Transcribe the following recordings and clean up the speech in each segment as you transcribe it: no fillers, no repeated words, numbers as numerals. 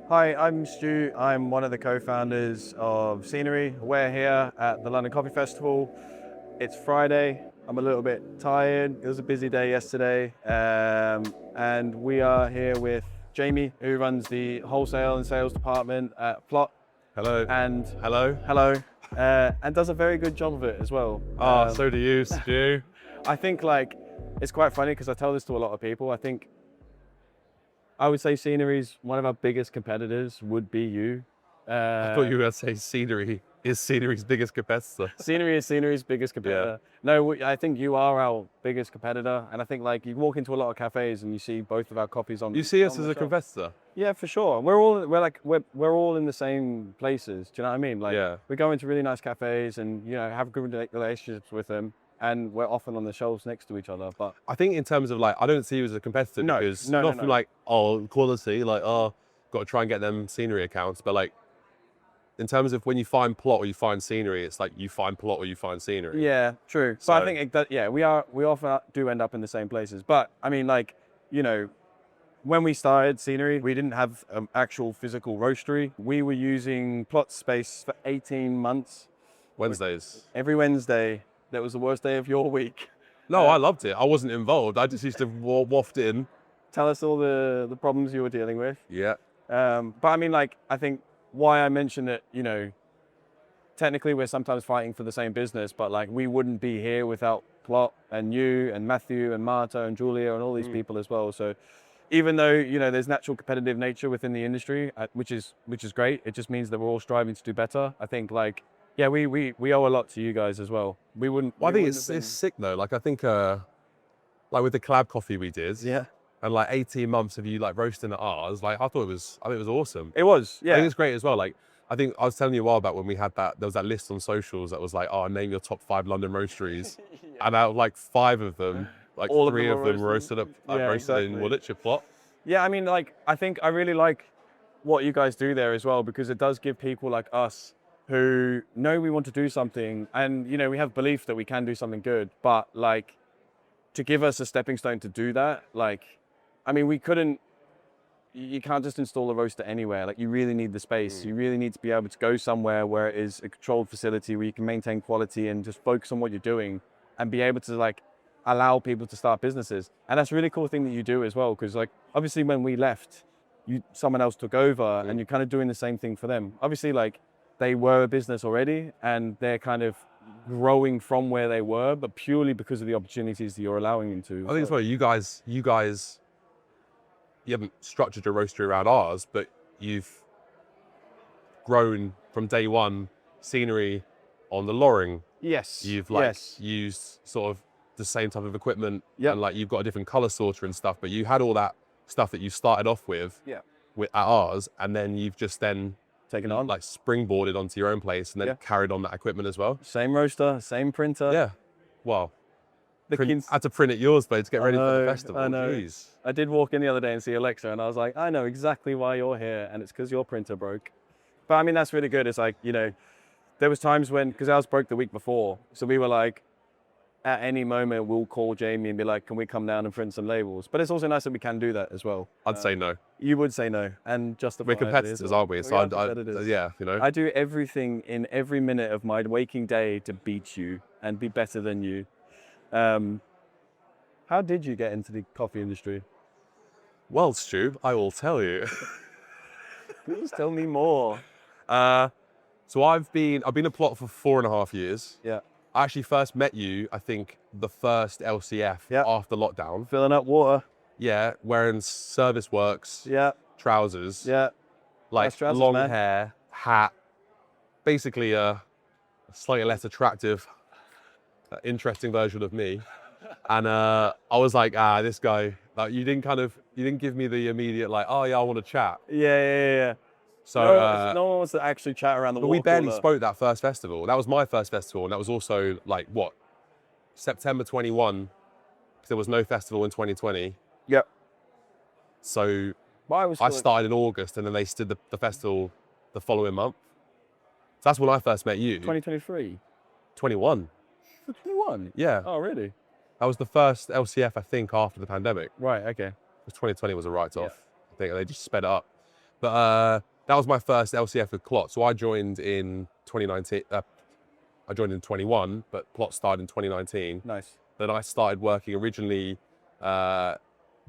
Hi, I'm Stu. I'm one of the co-founders of Scenery. We're here at the London Coffee Festival. It's Friday. I'm a little bit tired. It was a busy day yesterday. And we are here with Jamie, who runs the wholesale and sales department at Plot. Hello. And Hello. hello. And does a very good job of it as well. So do you, Stu. I think it's quite funny because I tell this to a lot of people. I would say Scenery's one of our biggest competitors would be you. I thought you were going to say Scenery is Scenery's biggest competitor. Scenery is Scenery's biggest competitor. No, I think you are our biggest competitor. And I think you walk into a lot of cafes and you see both of our coffees on. You see us on as the a shelf. competitor? Yeah, for sure. We're all in the same places. Do you know what I mean? We go into really nice cafes and have good relationships with them. And we're often on the shelves next to each other. But I think in terms of I don't see you as a competitor because not from quality, got to try and get them Scenery accounts, but in terms of when you find Plot or you find Scenery, it's like you find Plot or you find Scenery. Yeah, true. So, but I think we often do end up in the same places. But I mean, when we started Scenery, we didn't have an actual physical roastery. We were using Plot space for 18 months. Wednesdays. Every Wednesday. That was the worst day of your week. No, I loved it. I wasn't involved. I just used to waft in. Tell us all the problems you were dealing with. Yeah. But I mean, I think why I mentioned it, technically we're sometimes fighting for the same business, but we wouldn't be here without Plot and you and Matthew and Marta and Julia and all these people as well. So even though, there's natural competitive nature within the industry, which is great, it just means that we're all striving to do better. I think we owe a lot to you guys as well. We wouldn't. Well, I think it's sick though. I think with the collab coffee we did. Yeah. And 18 months of you roasting at ours, I thought it was awesome. It was, yeah. I think it's great as well. I think I was telling you a while back when we had there was that list on socials that was name your top 5 London roasteries. Yeah. And out of 5 of them, all 3 of them roasted in Woolwich Plot. Yeah, I mean, I think I really like what you guys do there as well, because it does give people like us who know we want to do something and, we have belief that we can do something good, but to give us a stepping stone to do that, I mean, you can't just install a roaster anywhere. You really need the space. You really need to be able to go somewhere where it is a controlled facility where you can maintain quality and just focus on what you're doing and be able to allow people to start businesses. And that's a really cool thing that you do as well, because obviously when we left, someone else took over and you're kind of doing the same thing for them. Obviously they were a business already and they're kind of growing from where they were, but purely because of the opportunities that you're allowing them to. I think it's funny, you guys, you haven't structured your roastery around ours, but you've grown from day one Scenery on the Loring. Yes. You've used sort of the same type of equipment. Yep. And you've got a different color sorter and stuff, but you had all that stuff that you started off with, yeah, at ours, and then you've just then taken on springboarded onto your own place and then carried on that equipment as well. Same roaster, same printer. Yeah. Well, I had to print at yours, but to get ready for the festival. I know. Jeez. I did walk in the other day and see Alexa, and I was like, I know exactly why you're here, and it's because your printer broke. But I mean, that's really good. It's there was times when, because ours broke the week before, so we were at any moment we'll call Jamie and be like, can we come down and print some labels? But it's also nice that we can do that as well. I'd say no. You would say no, and justify. We're competitors, aren't we? So yeah, I do everything in every minute of my waking day to beat you and be better than you. How did you get into the coffee industry? Well, Stu, I will tell you. Please tell me more. So I've been a Plot for 4.5 years. Yeah. I actually first met you, I think, the first LCF after lockdown. Filling up water. Yeah, wearing service works. Yeah. Trousers. Yeah. Nice trousers, long hair, hat. Basically a slightly less attractive, interesting version of me. And I was like, this guy, you didn't give me the immediate oh yeah, I want to chat. Yeah. So no one wants to actually chat around the water. But we barely spoke that first festival. That was my first festival, and that was also September 21, because there was no festival in 2020. Yep. So I started in August, and then they did the festival the following month. So that's when I first met you. 2023. 21. 21. Yeah. Oh, really? That was the first LCF, I think, after the pandemic. Right. Okay. Because 2020 was a write-off. I think they just sped it up. But that was my first LCF with Plot. So I joined in 2019. I joined in 21, but Plot started in 2019. Nice. Then I started working originally. Do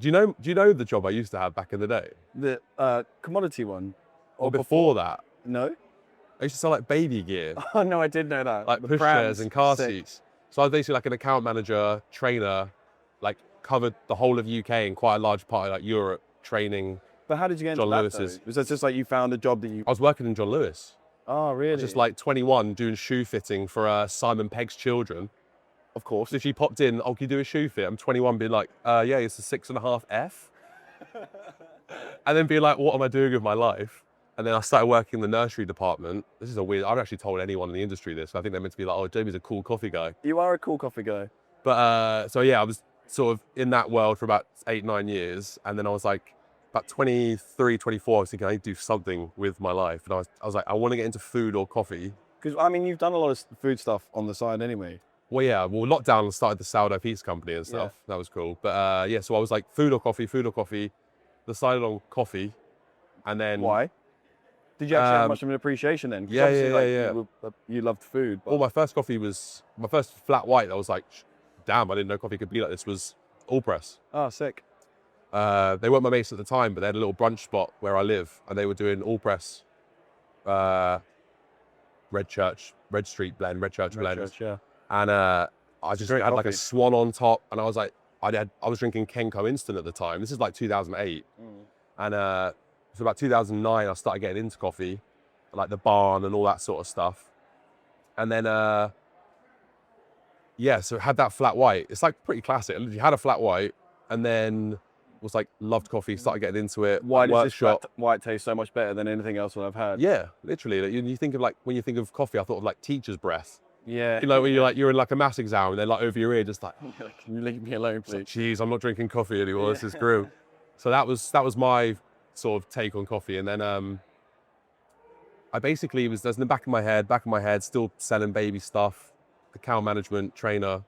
you know the job I used to have back in the day? The commodity one? Or before that? No? I used to sell like baby gear, Oh, no, I did know that. like The push prams. chairs and car Sick. seats. So I was basically like an account manager, trainer, like covered the whole of UK and quite a large part of like Europe, training. But how did you get into John that, Lewis's. though? Was that just like you found a job that you... I was working in John Lewis. Oh, I really? was just like 21 doing shoe fitting for Simon Pegg's children. Of course. So she popped in, oh, can you do a shoe fit? I'm 21 being like, yeah, it's a 6.5 F. And then being like, what am I doing with my life? And then I started working in the nursery department. This is a weird, I haven't actually told anyone in the industry this. I think they're meant to be like, oh, Jamie's a cool coffee guy. You are a cool coffee guy. But so yeah, I was sort of in that world for about 8-9 years. And then I was like, about 23, 24, I was thinking I need to do something with my life. And I was like, I want to get into food or coffee. Because, I mean, you've done a lot of food stuff on the side anyway. Well, yeah, lockdown started the sourdough pizza company and stuff. Yeah. That was cool. But yeah, so I was like, food or coffee. Decided on coffee. And then... Why? Did you actually have much of an appreciation then? Yeah. You loved food. But... Well, my first coffee was, my first flat white, I was like, damn, I didn't know coffee could be like this, was all press. Oh, sick. They weren't my mates at the time, but they had a little brunch spot where I live, and they were doing all press, Red Street blend. Yeah. And I just had like a swan on top, and I was like, I was drinking Kenko Instant at the time. This is like 2008. And so about 2009, I started getting into coffee, like the barn and all that sort of stuff. And then, yeah, so had that flat white. It's like pretty classic. You had a flat white, and then was like, loved coffee, started getting into it. Why does this flat white taste so much better than anything else that I've had? Yeah, literally. Like, you think of like, when you think of coffee, I thought of like teacher's breath. Yeah. You know, when you're in like a maths exam and they're like over your ear, just like, can you leave me alone, please? Jeez, I'm not drinking coffee anymore. This is grim. So that was my sort of take on coffee. And then I basically there's in the back of my head, still selling baby stuff, account management, trainer,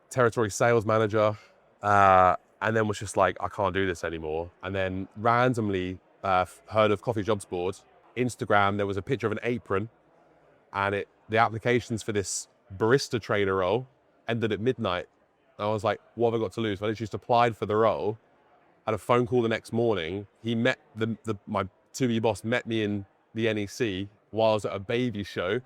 territory sales manager, and then was just like, I can't do this anymore. And then randomly heard of Coffee Jobs Board, Instagram, there was a picture of an apron, and the applications for this barista trainer role ended at midnight. And I was like, what have I got to lose? So I literally just applied for the role, had a phone call the next morning. He met my to-be boss met me in the NEC while I was at a baby show.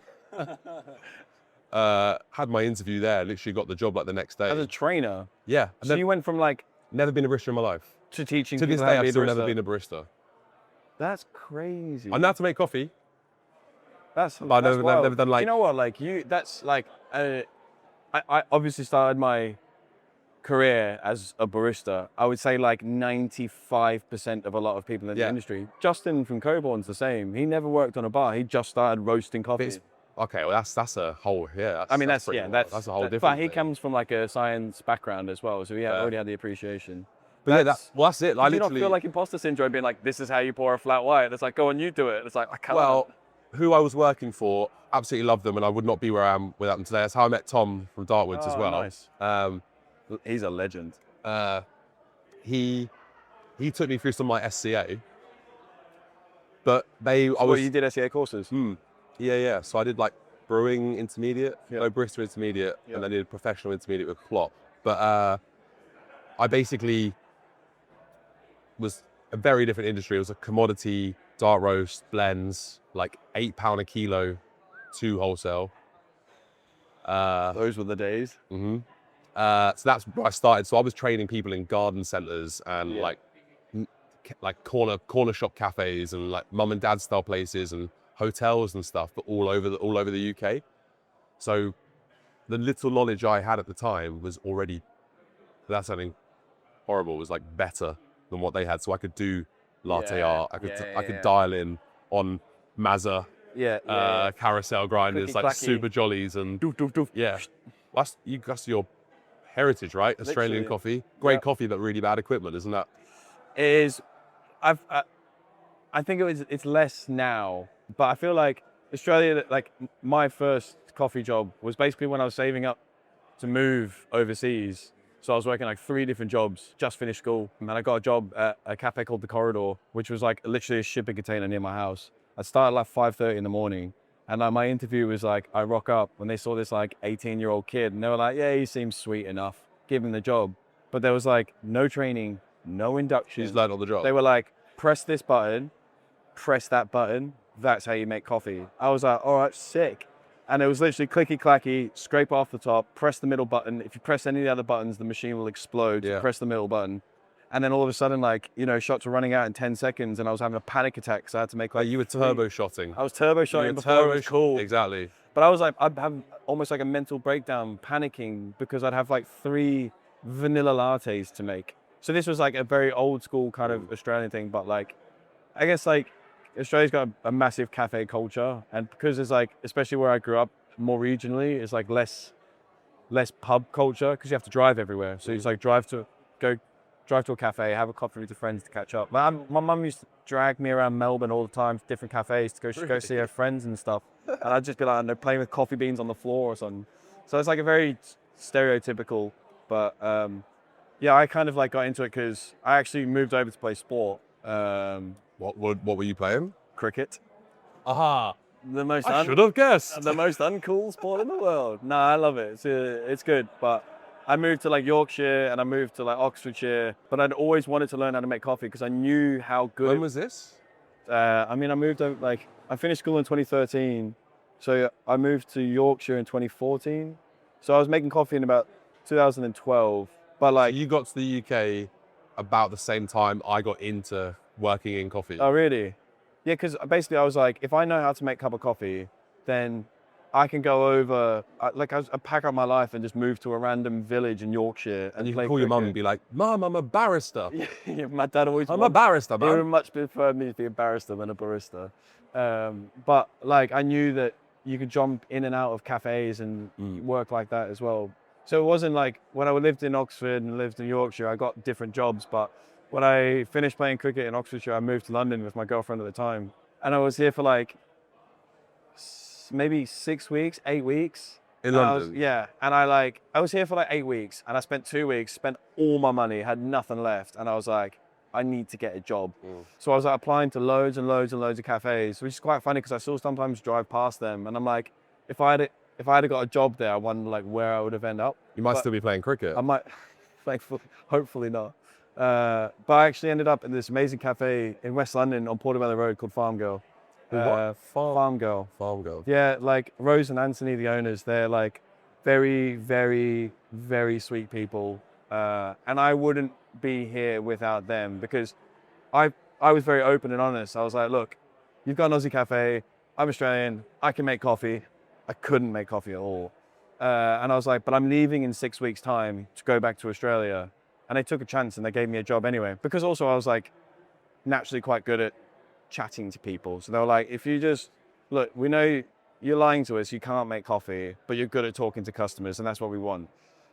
Had my interview there, literally got the job like the next day. As a trainer? Yeah. So you went from like... Never been a barista in my life. To teaching to people this how day, to be I've still a barista. never been a barista. That's crazy. I know how to make coffee. That's I've never done like... You know what, like that's like... I obviously started my career as a barista. I would say like 95% of a lot of people in the industry. Justin from Coburn's the same. He never worked on a bar. He just started roasting coffee. Okay, well that's a whole, I mean, that's a whole different But he thing. comes from like a science background as well, so he already had the appreciation. But that's it. Do you not feel like imposter syndrome being like, this is how you pour a flat white? It's like, go on, you do it. It's like, I can't. Well, who I was working for, absolutely loved them, and I would not be where I am without them today. That's how I met Tom from Dartwoods as well. Nice. He's a legend. He took me through some of my SCA, but you did SCA courses? Yeah. So I did like brewing intermediate, no barista intermediate, and then I did professional intermediate with Plop. But I basically was a very different industry. It was a commodity, dark roast, blends, like £8 a kilo to wholesale. Those were the days. So that's where I started. So I was training people in garden centers and like corner shop cafes and like mum and dad style places and hotels and stuff, but all over the UK. So the little knowledge I had at the time was already, that's something horrible, was like better than what they had. So I could do latte art. I could dial in on Mazza, carousel grinders, like super jollies and doof, doof, doof. Yeah. That's your heritage, right? Australian coffee, great coffee, but really bad equipment, isn't that? It is. I think it's less now, but I feel like Australia, like my first coffee job was basically when I was saving up to move overseas. So I was working like 3 different jobs, just finished school. And I got a job at a cafe called The Corridor, which was like literally a shipping container near my house. I started like 5:30 in the morning. And like my interview was like, I rock up when they saw this like 18-year-old kid and they were like, yeah, he seems sweet enough, give him the job. But there was like no training, no induction. She's learned on the job. They were like, press this button, press that button. That's how you make coffee. I was like, all right, sick. And it was literally clicky clacky, scrape off the top, press the middle button. If you press any of the other buttons, the machine will explode. Yeah. Press the middle button. And then all of a sudden, like, you know, shots were running out in 10 seconds and I was having a panic attack. So I had to make like. You were turbo shotting. I was turbo shotting before it was cool. Exactly. But I was like, I'd have almost like a mental breakdown, panicking because I'd have like 3 vanilla lattes to make. So this was like a very old school kind of Australian thing, but like, I guess like Australia's got a massive cafe culture, and because it's like, especially where I grew up more regionally, it's like less pub culture because you have to drive everywhere. So it's like drive to a cafe, have a coffee with your friends to catch up. My mum used to drag me around Melbourne all the time to different cafes to go see her friends and stuff. And I'd just be like, I don't know, playing with coffee beans on the floor or something. So it's like a very stereotypical, but yeah, I kind of like got into it because I actually moved over to play sport. What were you playing? Cricket. Aha. I should have guessed. The most uncool sport in the world. No, I love it. It's good. But I moved to like Yorkshire and I moved to like Oxfordshire. But I'd always wanted to learn how to make coffee because I knew how good. When was this? I moved over, like, I finished school in 2013. So I moved to Yorkshire in 2014. So I was making coffee in about 2012. But like. So you got to the UK about the same time I got into working in coffee. Oh, really? Yeah, because basically I was like, if I know how to make a cup of coffee, then I can go over, I pack up my life and just move to a random village in Yorkshire. And you can call your mum and be like, Mum, I'm a barrister. Yeah, my dad always. I'm a barrister, man. He would much prefer me to be a barrister than a barista. But like, I knew that you could jump in and out of cafes and work like that as well. So it wasn't like when I lived in Oxford and lived in Yorkshire, I got different jobs. But when I finished playing cricket in Oxfordshire, I moved to London with my girlfriend at the time. And I was here for like maybe 6 weeks, 8 weeks. In London? And I was here for like 8 weeks and I spent 2 weeks, spent all my money, had nothing left. And I was like, I need to get a job. So I was like applying to loads and loads and loads of cafes, which is quite funny because I still sometimes drive past them. And I'm like, if I had got a job there, I wonder like where I would have ended up. You might still be playing cricket. I might, hopefully not. But I actually ended up in this amazing cafe in West London on Portobello Road called Farm Girl. Farm Girl. Farm Girl. Yeah, like Rose and Anthony, the owners, they're like very, very, very sweet people. And I wouldn't be here without them because I was very open and honest. I was like, look, you've got an Aussie cafe. I'm Australian. I can make coffee. I couldn't make coffee at all. And I was like, but I'm leaving in 6 weeks' time to go back to Australia. And they took a chance and they gave me a job anyway. Because also I was like naturally quite good at chatting to people. So they were like, if you just, look, we know you're lying to us, you can't make coffee, but you're good at talking to customers and that's what we want.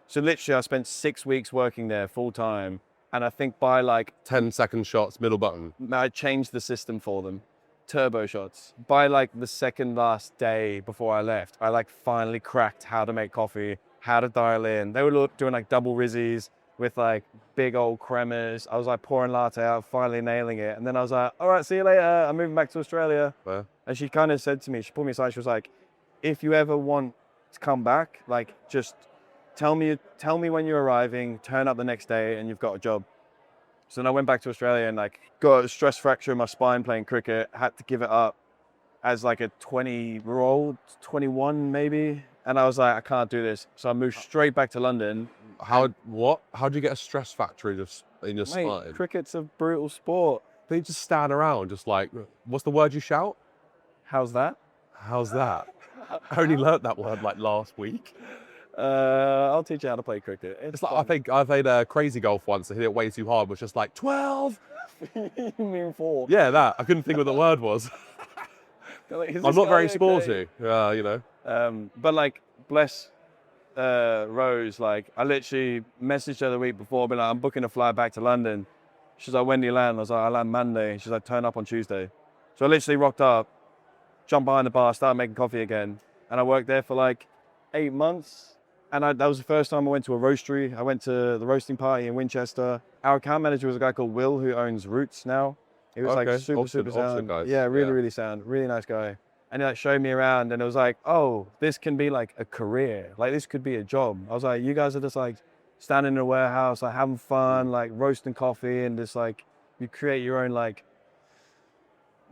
So literally I spent 6 weeks working there full time. And I think by like 10-second shots, middle button. I changed the system for them. Turbo shots. By like the second last day before I left, I like finally cracked how to make coffee, how to dial in. They were doing like double rizzies with like big old creamers. I was like pouring latte out, finally nailing it. And then I was like, all right, see you later. I'm moving back to Australia. Fair. And she kind of said to me, she pulled me aside, she was like, if you ever want to come back, like just tell me when you're arriving, turn up the next day and you've got a job. So then I went back to Australia and like got a stress fracture in my spine playing cricket, had to give it up as like a 20-year-old, 21 maybe. And I was like, I can't do this. So I moved straight back to London. How'd you get a stress factor in your spine? Cricket's a brutal sport. But you just stand around, just like, what's the word you shout? How's that? How's that? I only learnt that word like last week. I'll teach you how to play cricket. It's like, I think I played crazy golf once. I hit it way too hard. It was just like 12. You mean 4? Yeah, that. I couldn't think what the word was. Like, I'm not very sporty, you know. But like, bless Rose, like I literally messaged her the week before, being like, I'm booking a flight back to London. She's like, when do you land? I was like, I land Monday. She's like, turn up on Tuesday. So I literally rocked up, jumped behind the bar, started making coffee again. And I worked there for like 8 months. And that was the first time I went to a roastery. I went to the roasting party in Winchester. Our account manager was a guy called Will, who owns Roots now. He was like Okay. super Oxford sound. guys. Yeah, really sound. Really nice guy. And he like showed me around, and it was like, oh, this can be like a career. Like this could be a job. I was like, you guys are just like standing in a warehouse, like having fun, like roasting coffee, and just like you create your own like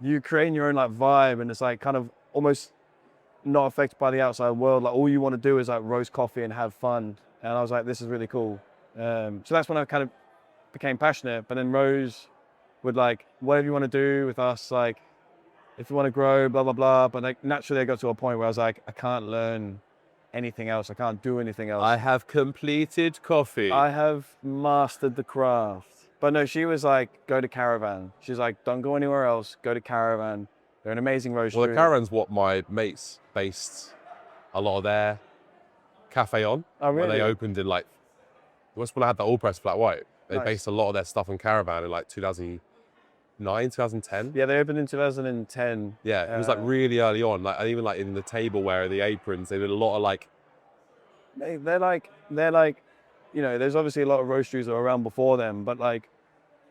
vibe, and it's like kind of almost not affected by the outside world. Like all you want to do is like roast coffee and have fun. And I was like, this is really cool. So that's when I kind of became passionate. But then Rose would like, whatever you want to do with us, like if you want to grow, blah, blah, blah. But like naturally I got to a point where I was like, I can't learn anything else. I can't do anything else. I have completed coffee. I have mastered the craft. But no, she was like, go to Caravan. She's like, don't go anywhere else. Go to Caravan. They're an amazing roastery. Well, the Caravan's what my mates based a lot of their cafe on. Oh, really? When they opened in like, when I had the all press flat white, they Nice. based a lot of their stuff on Caravan in like 2009, 2010. Yeah, they opened in 2010. Yeah, it was like really early on. Like, and even like in the tableware, the aprons, they did a lot of like. They're like, you know, there's obviously a lot of roasteries that were around before them, but like,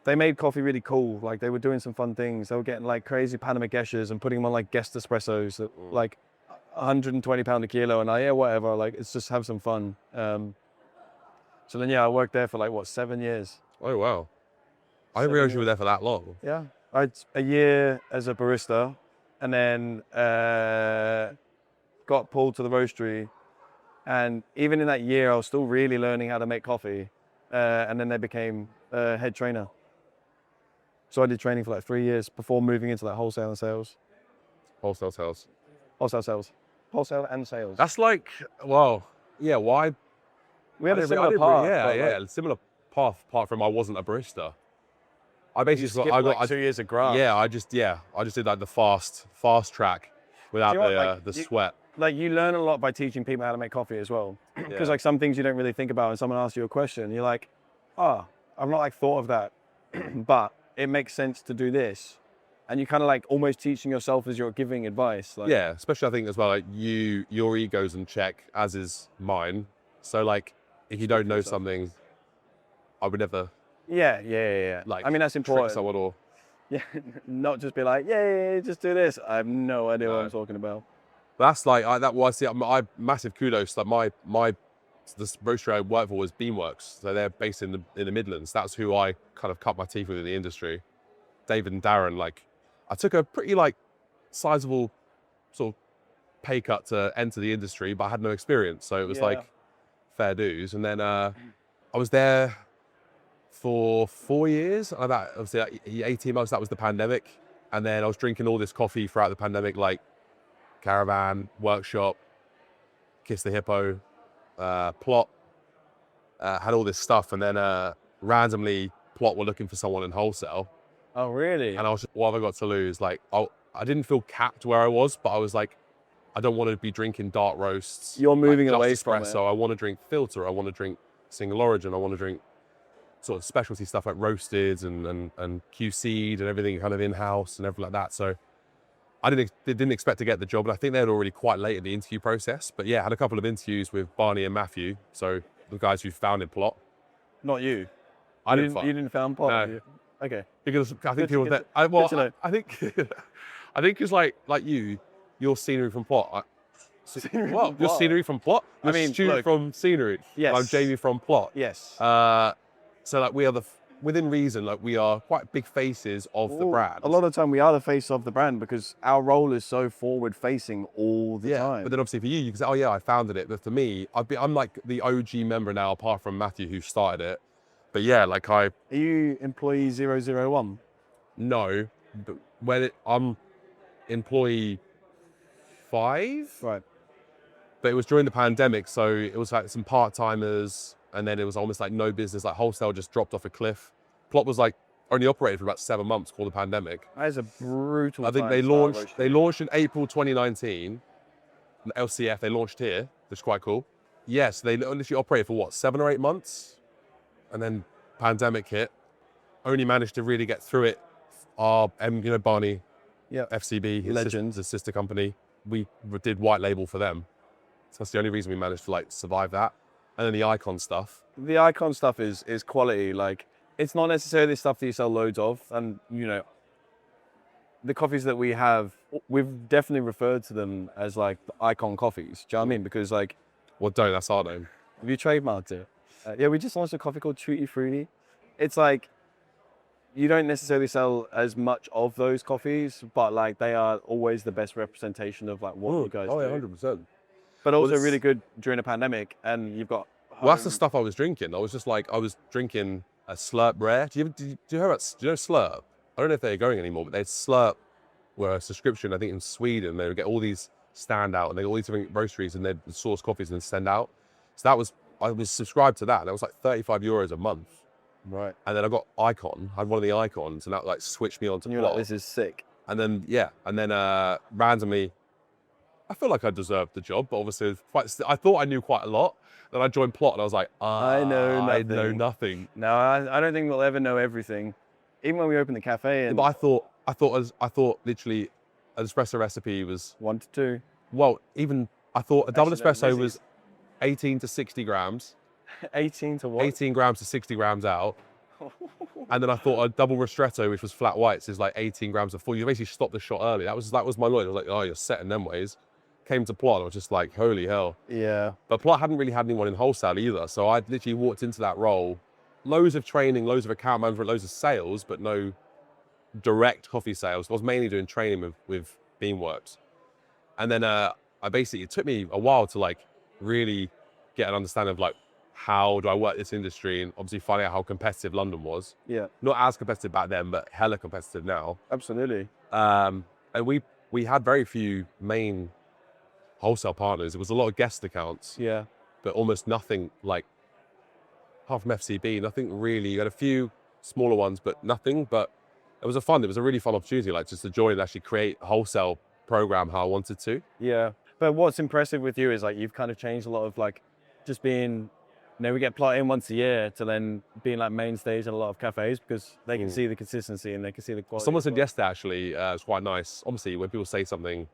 they made coffee really cool. Like they were doing some fun things. They were getting like crazy Panama Geshes and putting them on like guest espressos that like 120 pound a kilo. And yeah, whatever. Like it's just have some fun. So then yeah, I worked there for like what 7 years. Oh wow! I didn't realize you were there for that long. Yeah, I had a year as a barista, and then got pulled to the roastery. And even in that year, I was still really learning how to make coffee. And then they became head trainer. So I did training for like 3 years before moving into like wholesale and sales. Wholesale sales. Wholesale sales. Wholesale and sales. That's like, well, yeah. Why? We had a I similar didn't path. yeah. Similar path. Apart from I wasn't a barista. I You basically skipped I like got 2 years of graph. yeah. I just did like the fast track without Do you know what, like, the sweat. Like you learn a lot by teaching people how to make coffee as well. Because like some things you don't really think about when someone asks you a question, you're like, oh, I've not like thought of that, but it makes sense to do this. And you kind of like almost teaching yourself as you're giving advice. Like, Yeah, especially I think as well, like your ego's in check, as is mine. So like, if you don't know something, I would never Yeah. like. I mean, that's trick important. someone or Yeah, not just be like, yeah, just do this. I have no idea what No. I'm talking about. that's like that was I massive kudos. Like the roastery I work for was Beamworks, so they're based in the Midlands. That's who I kind of cut my teeth with in the industry. David and Darren, like, I took a pretty like sizable sort of pay cut to enter the industry, but I had no experience, so it was like fair dues. And then I was there for 4 years. And that obviously like, 18 months. That was the pandemic, and then I was drinking all this coffee throughout the pandemic, like Caravan, Workshop, Kiss the Hippo, Plot, had all this stuff, and then randomly Plot were looking for someone in wholesale, Oh, really? and I was just, what have I got to lose? Like, I didn't feel capped where I was, but I was like, I don't want to be drinking dark roasts. You're moving like, away just from espresso. I want to drink filter. I want to drink single origin. I want to drink sort of specialty stuff like roasted and QC'd and everything kind of in-house and everything like that. So I didn't expect to get the job, and I think they were already quite late in the interview process. But yeah, I had a couple of interviews with Barney and Matthew, so the guys who founded Plot. Not you. You You didn't found Plot. No. did you? Okay. Because I think Good to- people good that good to know. I think I think it's like your scenery from Plot. Scenery Well, from your Plot. scenery from Plot. I mean, Stuart look. from Scenery. Yes. I'm Jamie from Plot. Yes. So like we are within reason, like we are quite big faces of the Well, brand. A lot of the time we are the face of the brand because our role is so forward facing all the time. But then obviously for you can say, oh yeah, I founded it. But for me, I'm like the OG member now, apart from Matthew who started it. But yeah, like Are you employee 001? No, but I'm employee 5. Right. But it was during the pandemic, so it was like some part-timers, and then it was almost like no business, like wholesale just dropped off a cliff. Plot was like only operated for about 7 months called the pandemic. That is a brutal I think time they to start a launched roastery. in April 2019. The LCF, they launched here, which is quite cool. Yes, they literally operated for what, 7 or 8 months? And then pandemic hit. Only managed to really get through it. Barney, Yeah. FCB, his Legends. sister company, we did white label for them. So that's the only reason we managed to like survive that. And then the icon stuff. The icon stuff is quality. Like, it's not necessarily stuff that you sell loads of. And, you know, the coffees that we have, we've definitely referred to them as like the icon coffees. Do you know what I mean? Because like, Well, don't, that's our name. have you trademarked it? Yeah, we just launched a coffee called Tutti Frutti. It's like, you don't necessarily sell as much of those coffees, but like they are always the best representation of like what you guys Oh, do. yeah, 100%. But also Well, really good during a pandemic, and you've got. Well, that's the stuff I was drinking. I was drinking a Slurp Rare. Do you hear about, do you know Slurp? I don't know if they're going anymore, but they Slurp were a subscription, I think in Sweden. They would get all these stand out and they got all these different roasteries and they'd source coffees and send out. So I was subscribed to that. And that was like 35 euros a month. Right. And then I got Icon. I had one of the Icons and that like switched me on to And you're Plot. like, this is sick. And then, randomly, I feel like I deserved the job, but obviously I thought I knew quite a lot. Then I joined Plot and I was like, I know nothing. No, I don't think we'll ever know everything. Even when we opened the cafe. And But I thought literally an espresso recipe was, 1 to 2. well, even I thought a double Actually, no, espresso was Lizzie's. 18 to 60 grams, 18 to what? 18 grams to 60 grams out. And then I thought a double ristretto, which was flat whites, is like 18 grams of full. You basically stopped the shot early. That was my knowledge. I was like, oh, you're set in them ways. Came to Plot, I was just like, holy hell. Yeah. But Plot hadn't really had anyone in wholesale either. So I literally walked into that role, loads of training, loads of account management, loads of sales, but no direct coffee sales. I was mainly doing training with Beanworks. And then it took me a while to like really get an understanding of like, how do I work this industry, and obviously finding out how competitive London was. Yeah. Not as competitive back then, but hella competitive now. Absolutely. And we had very few main wholesale partners. It was a lot of guest accounts, Yeah. but almost nothing like, apart from FCB, nothing really. You had a few smaller ones, but nothing. But it was a really fun opportunity, like just to join and actually create a wholesale program how I wanted to. Yeah. But what's impressive with you is like you've kind of changed a lot of like just being, we get Plot in once a year to then being like main stage in a lot of cafes because they can see the consistency and they can see the quality. Someone said yesterday, actually, it's quite nice. Obviously, when people say something,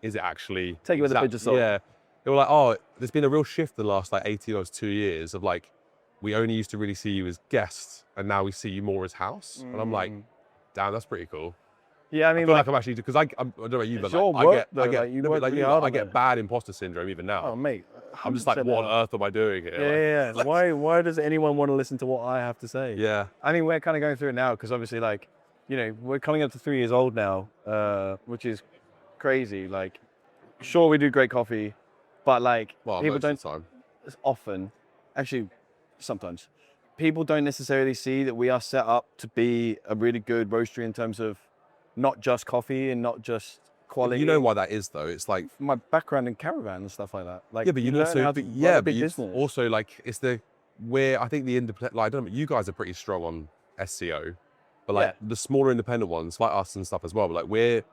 is it actually... Take it with a pinch of salt. Yeah. They were like, oh, there's been a real shift in the last like 18 or 2 years of like, we only used to really see you as guests and now we see you more as house. And I'm like, damn, that's pretty cool. Yeah, I mean, I feel like I'm actually, because I don't know about you, but your like, work, I get bad imposter syndrome even now. Oh, mate. I'm just like, what on earth am I doing here? Yeah. Why does anyone want to listen to what I have to say? Yeah. I mean, we're kind of going through it now because obviously, like, we're coming up to 3 years old now, which is crazy. Like, sure, we do great coffee, but like, people don't often, actually, sometimes, people don't necessarily see that we are set up to be a really good roastery in terms of not just coffee and not just quality. You know why that is though? It's like my background in caravan and stuff like that. Like, yeah, but you also also like it's I think the independent, like I don't know, you guys are pretty strong on SEO, but like the smaller independent ones like us and stuff as well. But like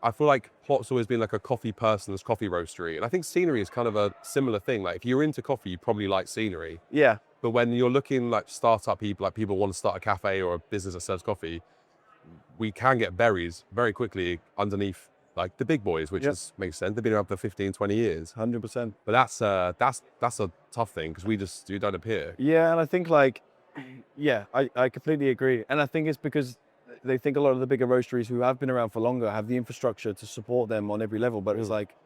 I feel like Plot's always been like a coffee person's coffee roastery, and I think scenery is kind of a similar thing. Like if you're into coffee, you probably like scenery. Yeah. But when you're looking like startup people, like people want to start a cafe or a business that sells coffee, we can get berries very quickly underneath like the big boys, which makes sense. They've been around for 15, 20 years. 100%. But that's a tough thing because you don't appear. Yeah, and I think like, I completely agree. And I think it's because they think a lot of the bigger roasteries who have been around for longer have the infrastructure to support them on every level. But it's like,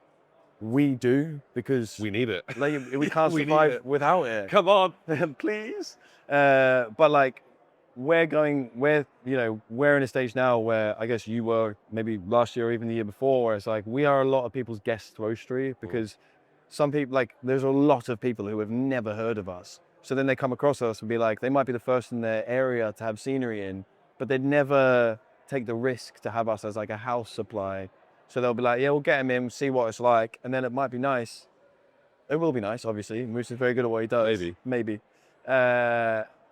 we do because we need it. Like, we can't survive without it. Come on, please. But like, we're in a stage now where I guess you were maybe last year or even the year before, where it's like, we are a lot of people's guest roastery because some people, like, there's a lot of people who have never heard of us. So then they come across us and be like, they might be the first in their area to have scenery in, but they'd never take the risk to have us as like a house supply. So they'll be like, yeah, we'll get him in, see what it's like. And then it might be nice. It will be nice, obviously. Moose is very good at what he does. Maybe.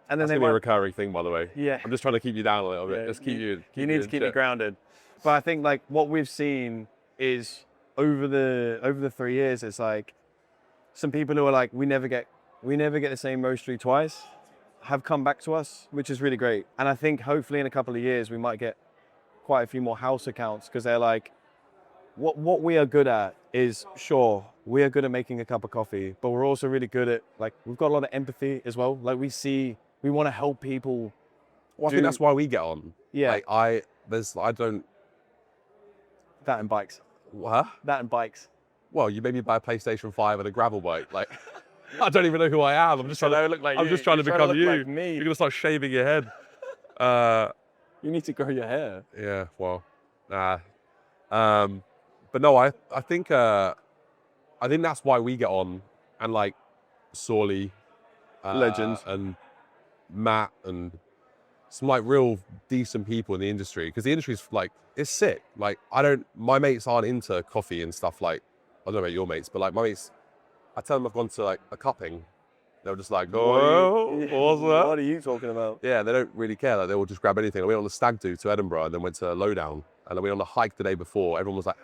And then that's going to be a recurring thing, by the way. Yeah. I'm just trying to keep you down a little bit. Just keep you. You need to keep me grounded. But I think like what we've seen is over the 3 years, it's like some people who are like, we never get the same roastery twice, have come back to us, which is really great. And I think hopefully in a couple of years we might get quite a few more house accounts because they're like, what we are good at is, sure, we are good at making a cup of coffee, but we're also really good at, like, we've got a lot of empathy as well. Like, we want to help people. Well, I think that's why we get on. Yeah. Like I don't. That and bikes. Huh? That and bikes. Well, you made me buy a PlayStation 5 and a gravel bike. Like, I don't even know who I am. I'm just trying to look like I'm you. just trying to You're become look you. like me. You're gonna start shaving your head. You need to grow your hair. Yeah. Well. Nah. But no, I think that's why we get on, and like Sorley, Legends. and Matt and some like real decent people in the industry, because the industry's like, it's sick. Like my mates aren't into coffee and stuff. Like, I don't know about your mates, but like my mates, I tell them I've gone to like a cupping, they're just like, oh, what's that? What are you talking about? Yeah, they don't really care. Like, they will just grab anything. I went on the stag do to Edinburgh and then went to Lowdown, and then we went on the hike the day before. Everyone was like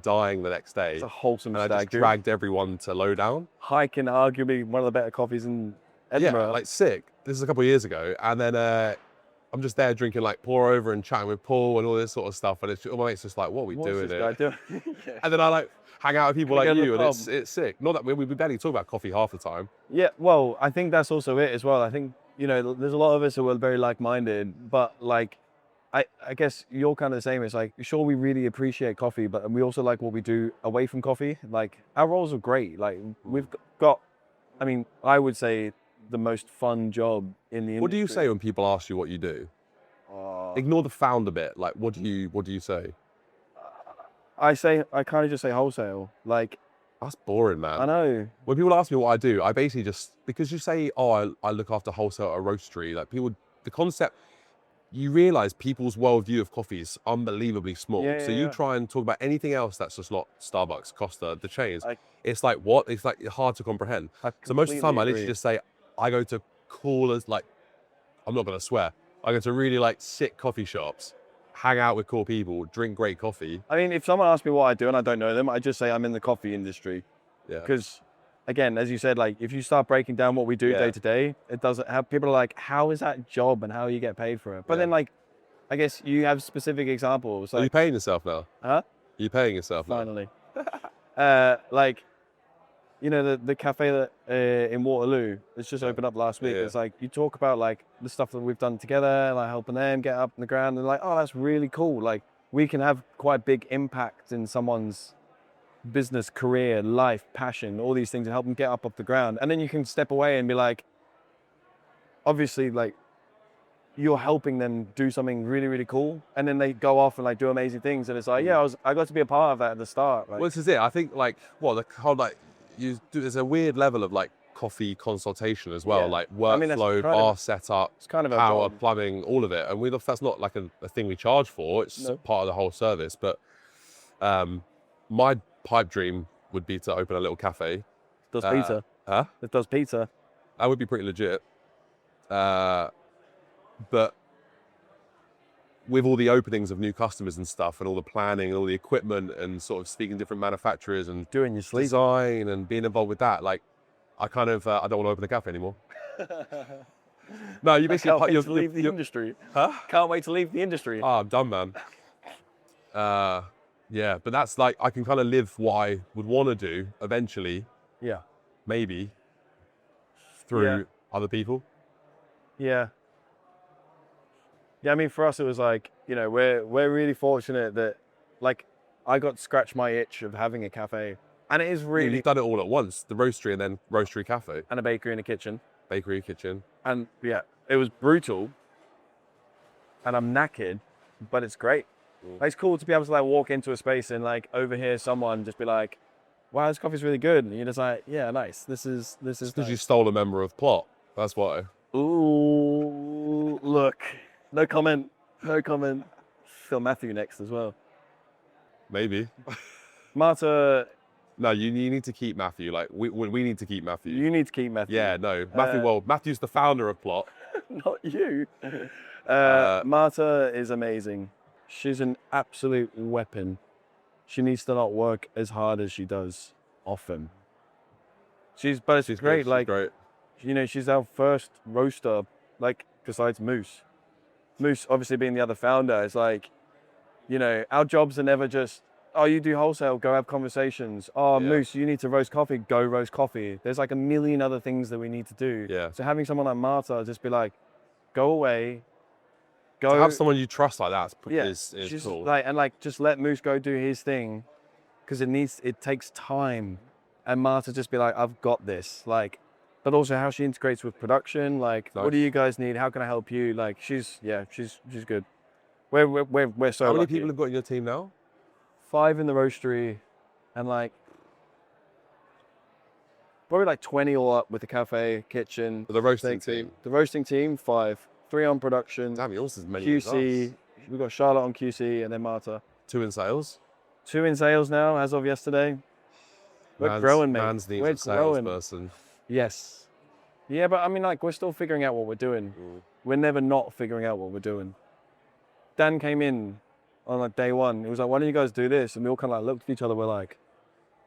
dying the next day. It's a wholesome and I stag just do. dragged everyone to Lowdown. Hiking, arguably one of the better coffees in Edinburgh. Yeah, like sick. This is a couple of years ago, and then I'm just there drinking like pour over and chatting with Paul and all this sort of stuff. And all my mates just like, what are we What's doing this here? guy doing? Yeah. And then I like hang out with people Can like we go to you, the and pub? it's sick. Not that we barely talk about coffee half the time. Yeah, well, I think that's also it as well. I think, you know, there's a lot of us who are very like-minded, but like, I guess you're kind of the same. It's like, sure, we really appreciate coffee, but we also like what we do away from coffee. Like, our roles are great. Like, we've got, I mean, I would say the most fun job in the industry. What do you say when people ask you what you do? Ignore the founder bit. Like, what do you say? I kind of just say wholesale. Like, That's boring, man. I know. When people ask me what I do, I basically just, because you say, oh, I look after wholesale at a roastery, like the concept, you realize people's worldview of coffee is unbelievably small. Yeah, so yeah, you yeah. try and talk about anything else that's just not Starbucks, Costa, the chains. It's like, what? It's like hard to comprehend. So most of the time I literally just say, I go to coolers, like, I'm not going to swear. I go to really like sick coffee shops, hang out with cool people, drink great coffee. I mean, if someone asks me what I do and I don't know them, I just say I'm in the coffee industry. Yeah. Because, again, as you said, like, if you start breaking down what we do day to day, it doesn't have, people are like, how is that job and how you get paid for it? But then, like, I guess you have specific examples. Like, Are you paying yourself now? Huh? Are you paying yourself now? Finally. Like, you know, the cafe that in Waterloo that's just opened up last week. Yeah. It's like, you talk about like the stuff that we've done together, like helping them get up in the ground, and like, oh, that's really cool. Like, we can have quite big impact in someone's business, career, life, passion, all these things, and help them get up off the ground. And then you can step away and be like, obviously, like, you're helping them do something really, really cool, and then they go off and like do amazing things. And it's like, yeah, I got to be a part of that at the start. Like, Well, this is it. I think like, well, the whole like, there's a weird level of like coffee consultation as well, Yeah. like I mean, that's workflow, kind of- bar setup, it's kind of our power, job. plumbing, all of it. And that's not like a thing we charge for. It's No. part of the whole service. But my pipe dream would be to open a little cafe. does pizza. Huh? It does pizza. That would be pretty legit. But with all the openings of new customers and stuff, and all the planning and all the equipment, and sort of speaking to different manufacturers and Doing your sleep. design and being involved with that, like, I kind of I don't want to open a cafe anymore. No, you basically Can't wait you're, to leave the you're, industry. huh? Can't wait to leave the industry. Oh, I'm done, man. Yeah, but that's like, I can kind of live what I would want to do eventually, Yeah. maybe through other people. Yeah. Yeah, I mean, for us, it was like, you know, we're really fortunate that, like, I got to scratch my itch of having a cafe. And it is really... You've done it all at once, the roastery and then roastery cafe, And a bakery and a kitchen. bakery, kitchen. And, yeah, it was brutal. And I'm knackered, but it's great. Like, it's cool to be able to, like, walk into a space and, like, overhear someone just be like, wow, this coffee's really good. And you're just like, yeah, nice. This is Because nice. you stole a member of Plot. That's why. Ooh, look. No comment. No comment. Phil Matthew next as well. Maybe. Marta, No, you need to keep Matthew. Like, we need to keep Matthew. you need to keep Matthew. Yeah, no. Matthew, well, Matthew's the founder of Plot. Not you. Marta is amazing. She's an absolute weapon. She needs to not work as hard as she does often. She's great. Good, she's like, great. you know, she's our first roaster, like, besides Moose. Moose, obviously being the other founder, is like, you know, our jobs are never just, oh, you do wholesale, go have conversations. Oh, Yeah. Moose, you need to roast coffee, go roast coffee. There's like a million other things that we need to do. Yeah. So having someone like Marta just be like, go away, To go. have someone you trust like that Yeah, is she's cool. like just let Moose go do his thing, because it takes time, and Marta just be like, I've got this, like, but also how she integrates with production, like, Nice. what do you guys need? How can I help you? Like, she's good. We're so How many lucky. people have got in your team now? 5 in the roastery, and like probably like 20 all up with the cafe, kitchen, The roasting steak team. The roasting team, 5, 3 on production. Damn, yours is many as QC. us. We've got Charlotte on QC, and then Marta. 2 in sales. 2 in sales now, as of yesterday. We're growing, mate. Man's needs We're a salesperson. Yes. Yeah, but I mean, like, we're still figuring out what we're doing. We're never not figuring out what we're doing. Dan came in on like day 1. He was like, why don't you guys do this? And we all kind of like looked at each other. We're like,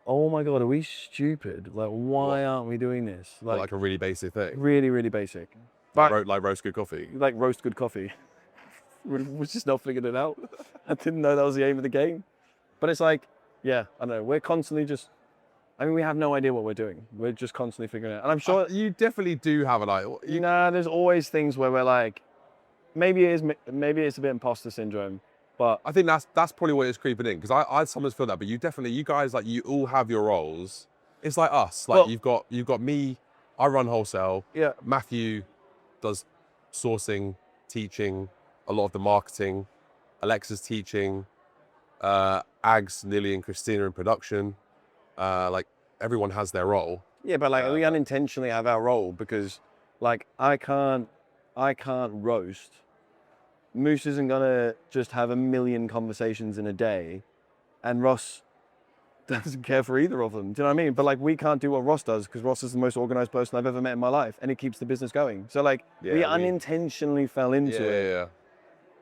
oh my God, are we stupid? Like, why aren't we doing this? Like a really basic thing. Really, really basic. But Like roast good coffee. like roast good coffee. We're just not figuring it out. I didn't know that was the aim of the game. But it's like, yeah, I don't know. We're constantly just, I mean, we have no idea what we're doing. We're just constantly figuring it out. And I'm sure, You definitely do have an idea. there's always things where we're like, maybe it's a bit imposter syndrome, but I think that's probably what it's creeping in, because I sometimes feel that, but you guys, like, you all have your roles. It's like us, like, well, you've got me, I run wholesale. yeah, Matthew does sourcing, teaching, a lot of the marketing. Alexa's teaching. Ags, Lily, and Christina in production. Like, everyone has their role. yeah, but like we unintentionally have our role, because like I can't roast. Moose isn't gonna just have a million conversations in a day, and Ross doesn't care for either of them. Do you know what I mean? But like, we can't do what Ross does, because Ross is the most organized person I've ever met in my life, and it keeps the business going. So like, we unintentionally fell into it. Yeah.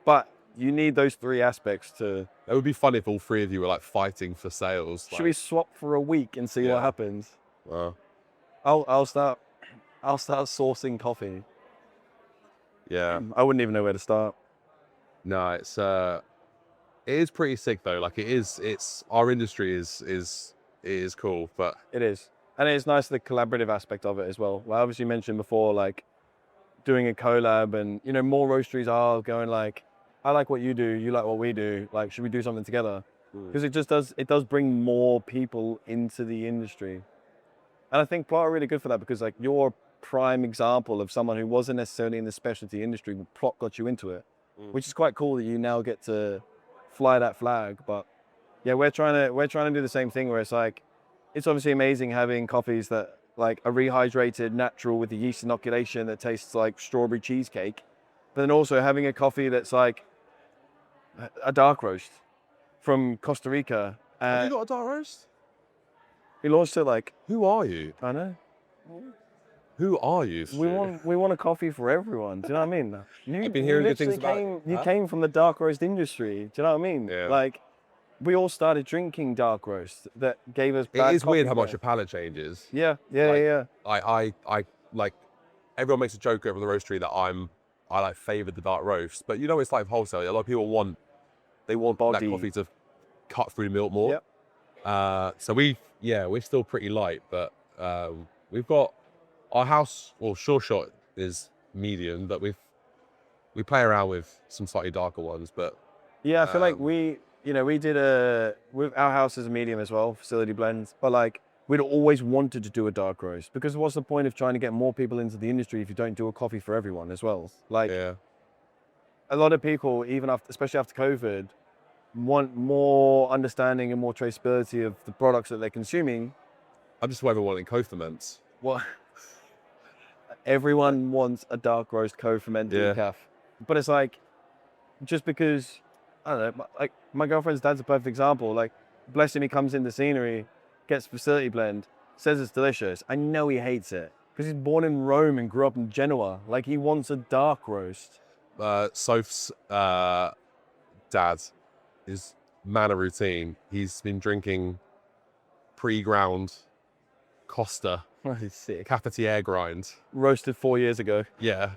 But you need those 3 aspects to. It would be fun if all 3 of you were like fighting for sales. Should we swap for a week and see what happens? I'll start sourcing coffee. Yeah. I wouldn't even know where to start. No, it is pretty sick though. Like, it's our industry is cool, but It is. And it's nice, the collaborative aspect of it as well. Well, obviously you mentioned before, like doing a collab, and more roasteries are going like, I like what you do, you like what we do, like, should we do something together? Because it does bring more people into the industry. And I think Plot are really good for that, because like, you're a prime example of someone who wasn't necessarily in the specialty industry, but Plot got you into it, which is quite cool that you now get to fly that flag. But yeah, we're trying to do the same thing, where it's like, it's obviously amazing having coffees that like are rehydrated, natural, with the yeast inoculation that tastes like strawberry cheesecake, but then also having a coffee that's like a dark roast from Costa Rica. have you got a dark roast? We launched it like, Who are you? I know. Who are you? We want a coffee for everyone. Do you know what I mean? I've been hearing good things about it. You came from the dark roast industry. Do you know what I mean? Yeah. Like, we all started drinking dark roast that gave us bad It is weird how coffee much your palate changes. Yeah. I like, everyone makes a joke over the roastery that I like favoured the dark roast, but it's like wholesale. A lot of people want Body. that coffee to cut through milk more. Yep. So we're still pretty light, but we've got our house. Well, Sure Shot is medium, but we play around with some slightly darker ones. But yeah, I feel like we did with our house as a medium as well, facility blends, but like, we'd always wanted to do a dark roast, because what's the point of trying to get more people into the industry if you don't do a coffee for everyone as well? Like, a lot of people, especially after COVID, want more understanding and more traceability of the products that they're consuming. I'm just ever wanting co-ferments. Well, everyone wants a dark roast co-fermented caf, but it's like, just because, I don't know, like, my girlfriend's dad's a perfect example. Like, bless him, he comes in the scenery, gets facility blend, says it's delicious. I know he hates it, because he's born in Rome and grew up in Genoa. Like, he wants a dark roast. Soph's dad, his manner routine, he's been drinking pre-ground Costa He's sick. cafetiere grind. Roasted 4 years ago. Yeah,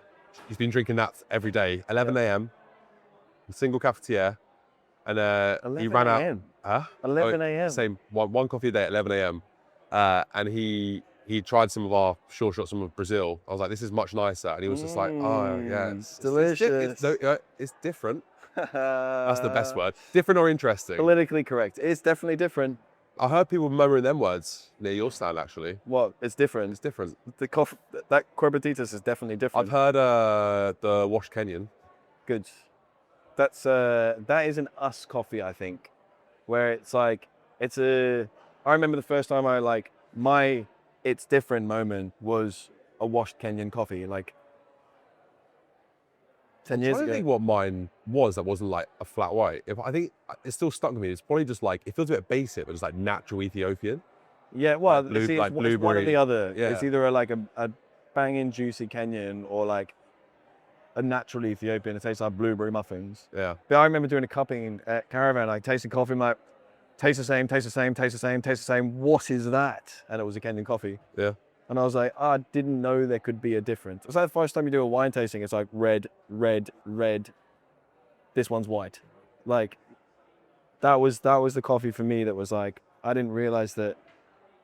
he's been drinking that every day, 11 a.m. single cafetiere, and he ran out. huh? 11 a.m. Same one coffee a day at 11 a.m. And he tried some of our short shots from Brazil. I was like, this is much nicer, and he was just like, oh yeah, it's delicious. it's different. That's the best word. Different or interesting. Politically correct. It's definitely different. I heard people murmuring them words near your stand actually. What? It's different. It's different. The coffee, that Corbetitas is definitely different. I've heard the washed Kenyan. Good. That is an us coffee, I think, where it's like I remember the first time my it's different moment was a washed Kenyan coffee, like 10 years I don't ago. think what mine was that wasn't like a flat white. I think it still stuck with me. It's probably just like, it feels a bit basic, but it's like natural Ethiopian. Yeah, well, Like it's one or blueberry. the other. Yeah. It's either a banging juicy Kenyan or like a natural Ethiopian. It tastes like blueberry muffins. Yeah. But I remember doing a cupping at Caravan, like tasting coffee, I'm like, tastes the same, tastes the same, tastes the same, tastes the same. What is that? And it was a Kenyan coffee. Yeah. And I was like, I didn't know there could be a difference. It's like the first time you do a wine tasting, it's like red, red, red. This one's white. Like that was the coffee for me that was like, I didn't realize that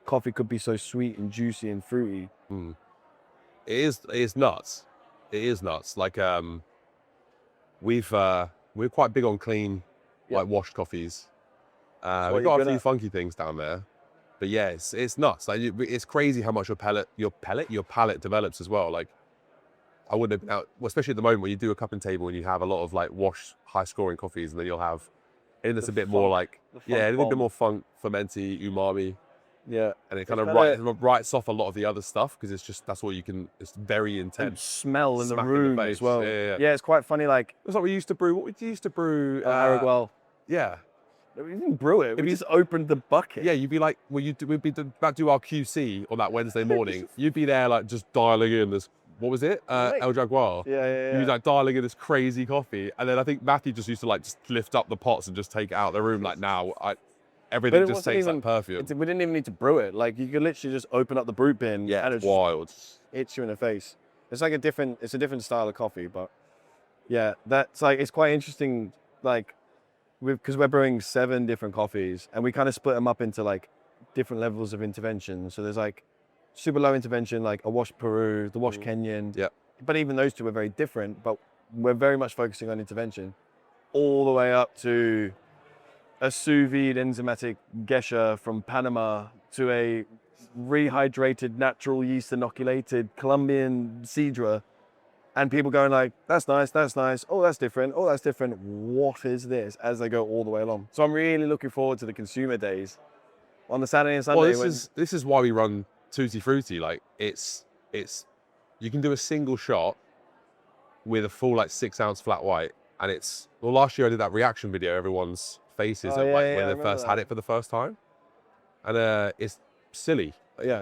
coffee could be so sweet and juicy and fruity. It is nuts. It is nuts. Like we're quite big on clean, like washed coffees. We've got a few funky things down there. But yeah, it's nuts. Like it's crazy how much your palate develops as well. Like I wouldn't have been out, well, especially at the moment when you do a cupping table and you have a lot of like washed, high scoring coffees, and then you'll have anything that's a bit more like a little bit more funk, fermenty, umami. Yeah, and it kind of writes off a lot of the other stuff because it's just that's all you can. It's very intense. And smell in the Smack in the room face. as well. Yeah, it's quite funny. Like it's like we used to brew. What we used to brew? Aragwell. Yeah. We didn't brew it. We just opened the bucket. Yeah, you'd be like, well, we'd be about to do our QC on that Wednesday morning. You'd be there like just dialing in this, what was it? El Jaguar. Yeah. You'd be like dialing in this crazy coffee. And then I think Matthew just used to like just lift up the pots and just take it out of the room. Like now, everything just tastes like perfume. We didn't even need to brew it. Like you could literally just open up the brew bin. Yeah, and it's wild. Hits you in the face. It's like a different style of coffee, but yeah, that's like, it's quite interesting. Like, because we're brewing 7 different coffees and we kind of split them up into like different levels of intervention. So there's like super low intervention, like a washed Peru, the washed Kenyan. Yeah. But even those two are very different, but we're very much focusing on intervention all the way up to a sous vide enzymatic geisha from Panama to a rehydrated, natural yeast inoculated Colombian sidra. And people going like, that's nice. Oh, that's different. What is this? As they go all the way along. So I'm really looking forward to the consumer days on the Saturday and Sunday. Well, this is why we run Tutti Frutti. Like it's you can do a single shot with a full like 6-ounce flat white, and last year I did that reaction video, everyone's faces when they first had it for the first time, and it's silly. Yeah,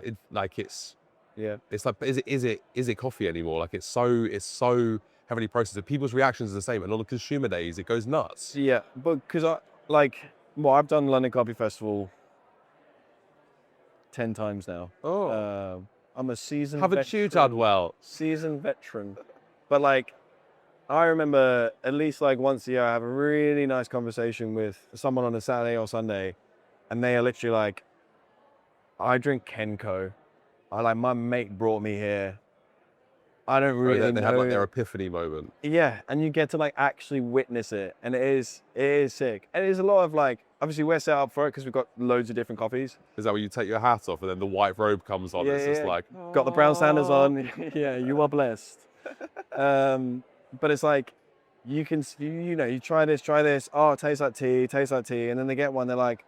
it's like, but is it coffee anymore? Like it's so heavily processed. People's reactions are the same, and on the consumer days it goes nuts. Yeah, but because I've done London Coffee Festival 10 times now. I'm a seasoned Haven't you done well? Seasoned veteran. But like, I remember at least like once a year I have a really nice conversation with someone on a Saturday or Sunday, and they are literally like, I drink Kenko. My mate brought me here. I don't really know. They had like their epiphany moment. Yeah, and you get to like actually witness it, and it is sick. And it is a lot of like, obviously we're set up for it because we've got loads of different coffees. Is that where you take your hat off and then the white robe comes on? It's just like, got the brown sandals on. Yeah, you are blessed. But it's like, you can, you try this. Oh, it tastes like tea. And then they get one, they're like,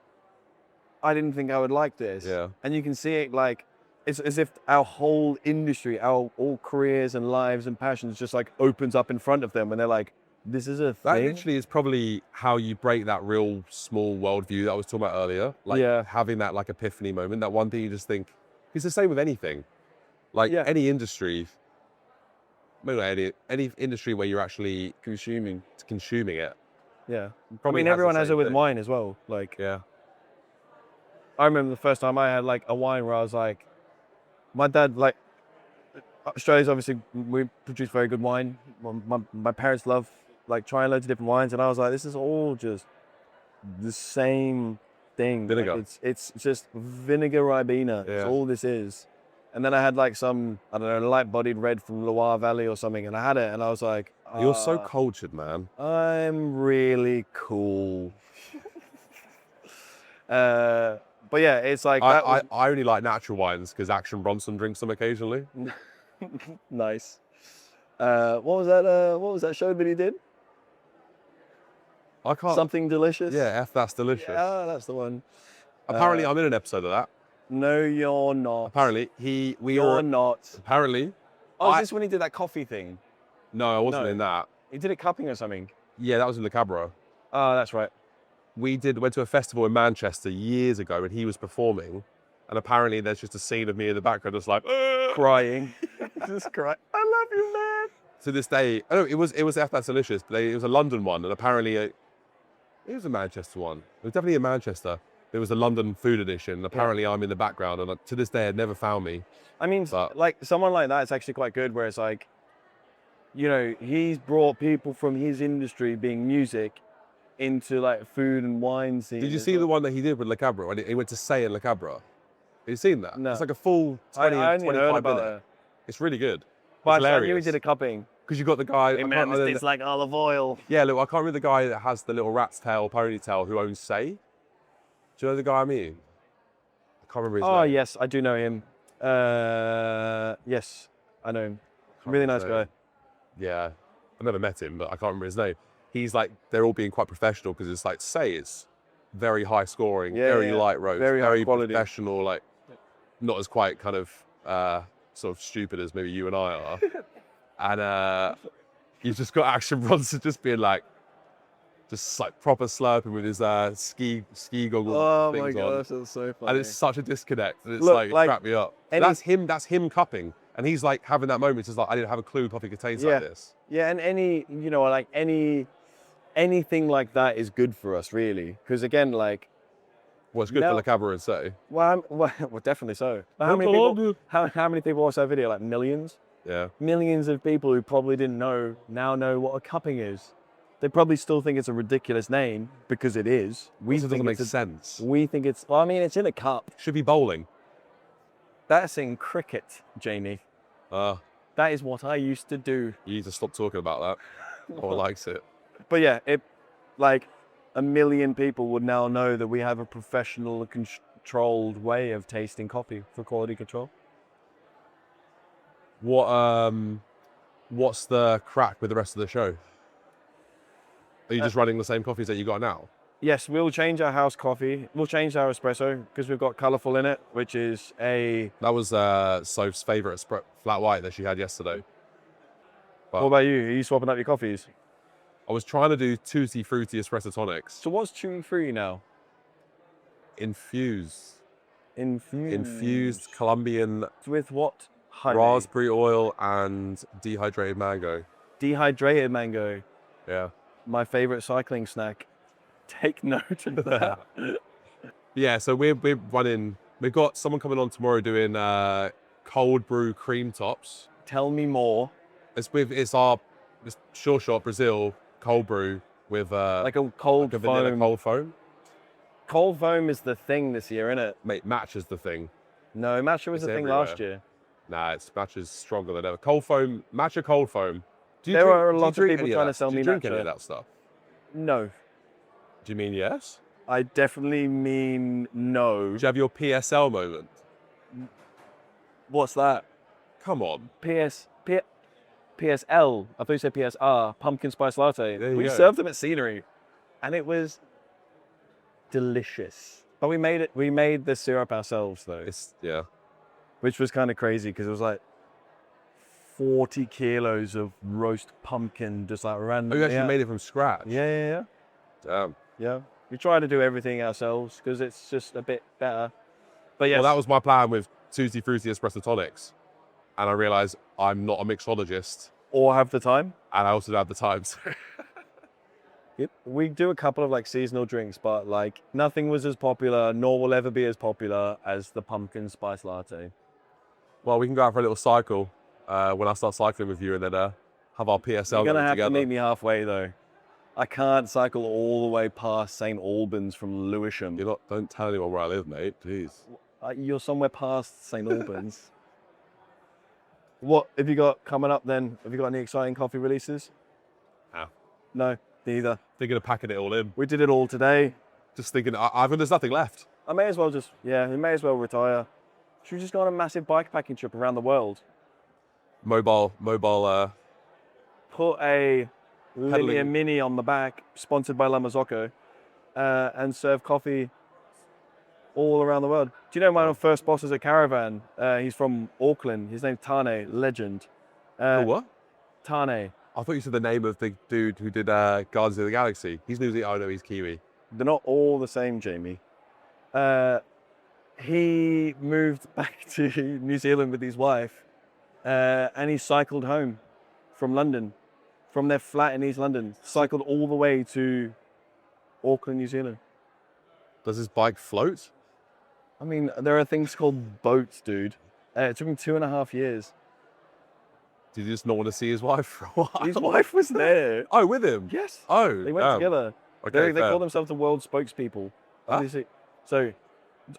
I didn't think I would like this. Yeah. And you can see it like, it's as if our whole industry, our all careers and lives and passions just like opens up in front of them, and they're like, this is a thing. That literally is probably how you break that real small worldview that I was talking about earlier. Like having that like epiphany moment, that one thing you just think, it's the same with anything. Like any industry, maybe not any industry where you're actually consuming it. Yeah. I mean, everyone has it with wine as well. Like, yeah. I remember the first time I had like a wine where I was like, my dad, like, Australia's obviously, we produce very good wine. My parents love like trying loads of different wines, and I was like, this is all just the same thing. Vinegar. Like it's just vinegar Ribena. That's Yeah. all this is. And then I had like some, I don't know, light-bodied red from Loire Valley or something, and I had it, and I was like, You're so cultured, man. I'm really cool. But yeah, it's like that was I only like natural wines because Action Bronson drinks them occasionally. nice. What was that? What was that show that he did? I can't. Something delicious. Yeah, that's delicious. Yeah, that's the one. Apparently, I'm in an episode of that. No, you're not. Apparently, You're not. Apparently. Oh, is this when he did that coffee thing? No, I wasn't No. in that. He did it cupping or something. Yeah, that was in the Cabra. Oh, that's right. Went to a festival in Manchester years ago and he was performing. And apparently there's just a scene of me in the background just like, Crying. Just crying. I love you, man. To this day, oh, it was F That's Delicious, but it was a London one. And apparently it was a Manchester one. It was definitely in Manchester. There was a London food edition. And apparently I'm in the background and to this day, it never found me. I mean, like someone like that is actually quite good where it's like, you know, he's brought people from his industry being music into like food and wine scene. Did you see the one that he did with Le Cabra when he went to Say in Le Cabra? Have you seen that? No. It's like a full 20 I only 25 heard about minute. it. It's really good. But I hilarious. knew he did a cupping. Because you got the guy. Hey man, this tastes like olive oil. Yeah, look, I can't remember the guy that has the little rat's tail ponytail who owns Say. Do you know the guy I mean? I can't remember his name. Oh yes, I do know him. Yes, I know him. Really nice guy. Yeah, I've never met him, but I can't remember his name. He's like, they're all being quite professional because it's like Say it's very high scoring, very light roast, very high quality, professional, like not as quite kind of sort of stupid as maybe you and I are. And you've just got Action Bronson just being like, just like proper slurping with his ski goggles. Oh things my on. gosh, that's so funny. And it's such a disconnect. And it's Look, like, it like, cracked me up. That's him cupping. And he's like having that moment. It's like, I didn't have a clue coffee could taste like this. Yeah, and anything like that is good for us, really. Because again, like, Well, it's good for Le Cabra and Say. well, definitely so. How many people watch that video? Like millions? Yeah. Millions of people who probably didn't know now know what a cupping is. They probably still think it's a ridiculous name because it is. It doesn't make sense. We think it's, well, I mean, it's in a cup. Should be bowling. That's in cricket, Jamie. That is what I used to do. You need to stop talking about that. No one likes it. But yeah, like 1 million people would now know that we have a professional, controlled way of tasting coffee for quality control. What's the crack with the rest of the show? Are you just running the same coffees that you got now? Yes, we'll change our house coffee. We'll change our espresso because we've got colourful in it, which is a... That was Soph's favourite flat white that she had yesterday. But what about you? Are you swapping up your coffees? I was trying to do tutti frutti espresso tonics. So what's chewy free now? Infused Infused. Colombian With what? Honey. raspberry oil and dehydrated mango. Dehydrated mango. Yeah. My favourite cycling snack. Take note of that. Yeah, so we're running. We've got someone coming on tomorrow doing cold brew cream tops. Tell me more. It's Sure Shot Brazil cold brew with Like a cold like a vanilla foam. cold foam. Cold foam is the thing this year, isn't it? Mate, matcha's the thing. No, matcha was It's the thing everywhere. last year. Nah, matcha's stronger than ever. Cold foam, matcha cold foam. There are a lot of people trying to sell me Do you drink any matcha. of that stuff? No. Do you mean yes? I definitely mean no. Do you have your PSL moment? What's that? Come on. PSL. I thought you said PSR. Pumpkin spice latte. There you We go. served them at Scenery, and it was delicious. But we made it. We made the syrup ourselves though, Yeah. which was kind of crazy because it was like 40 kilos of roast pumpkin, just like random. Oh, you actually made it from scratch? Yeah. Damn. Yeah. We try to do everything ourselves because it's just a bit better. But yes, Well, that was my plan with tutti frutti espresso tonics. And I realized I'm not a mixologist or have the time. and I also don't have the time. So Yep. We do a couple of like seasonal drinks, but like nothing was as popular, nor will ever be as popular as the pumpkin spice latte. well, we can go out for a little cycle when I start cycling with you and then have our PSL You're gonna have together. to meet me halfway though. I can't cycle all the way past St. Albans from Lewisham. Don't tell anyone where I live, mate. Jeez. You're somewhere past St. Albans. What have you got coming up then? Have you got any exciting coffee releases? No, neither. Thinking of packing it all in. We did it all today. Just thinking, there's nothing left. I may as well we may as well retire. Should we just go on a massive bike packing trip around the world? Mobile, Put a Linear Pedaling. Mini on the back, sponsored by La Marzocco, and serve coffee all around the world. Do you know my first boss is a caravan? He's from Auckland. His name's Tane, legend. what? Tane. I thought you said the name of the dude who did Guardians of the Galaxy. He's New Zealand. Oh no, he's Kiwi. They're not all the same, Jamie. He moved back to New Zealand with his wife, and he cycled home from London, from their flat in East London, cycled all the way to Auckland, New Zealand. Does his bike float? I mean, there are things called boats, dude. It took him 2.5 years. Did he just not want to see his wife for a while? His wife was there. Oh, with him? Yes. Oh, They went together. Okay, They fair. call themselves the world spokespeople. Obviously. So,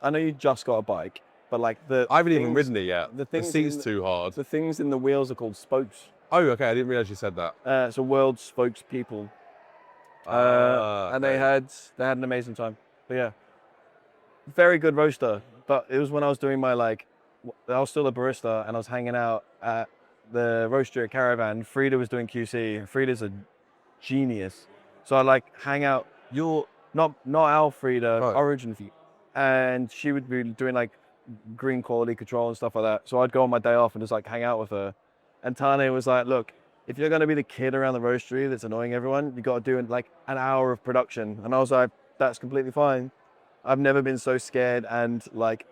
I know you just got a bike, but like I haven't even ridden it yet. The seat's too hard. The things in the wheels are called spokes. Oh, okay. I didn't realize you said that. So world spokespeople. And they had an amazing time. But yeah, very good roaster. But it was when I was doing my I was still a barista and I was hanging out at the roastery caravan. Frida was doing QC. Frida's a genius. So I hang out. You're not our Frida, Right. Origin Frida. And she would be doing green quality control and stuff like that. So I'd go on my day off and just hang out with her. And Tane was like, look, if you're going to be the kid around the roastery that's annoying everyone, you got to do an hour of production. And I was like, that's completely fine. I've never been so scared and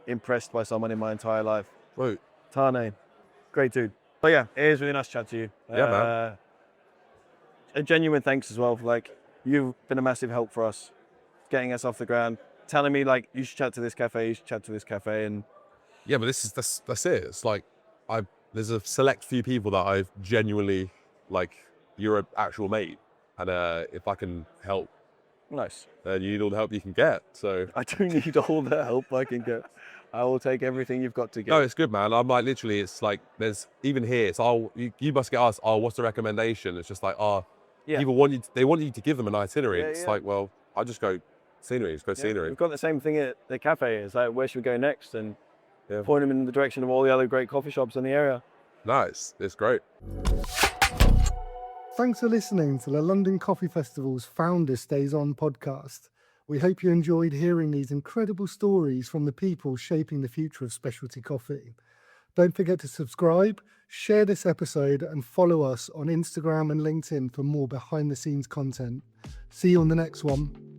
impressed by someone in my entire life. Wait. Tane, great dude. But yeah, it is really nice to chat to you. Yeah, man. A genuine thanks as well. You've been a massive help for us, getting us off the ground, telling me you should chat to this cafe, you should chat to this cafe, and Yeah, but that's it. It's there's a select few people that I've genuinely you're an actual mate, and if I can help, nice. then you need all the help you can get. So I do need all the help I can get. I will take everything you've got to get. no, it's good, man. I'm literally, it's there's even here. It's you must get asked. Oh, what's the recommendation? It's just Yeah. people want you. They want you to give them an itinerary. Yeah, It's yeah. well, I just go scenery. Just go scenery. We've got the same thing at the cafe. It's where should we go next? And Yeah. point them in the direction of all the other great coffee shops in the area. Nice. It's great. Thanks for listening to the London Coffee Festival's Founder Stays On podcast. We hope you enjoyed hearing these incredible stories from the people shaping the future of specialty coffee. Don't forget to subscribe, share this episode, and follow us on Instagram and LinkedIn for more behind the scenes content. See you on the next one.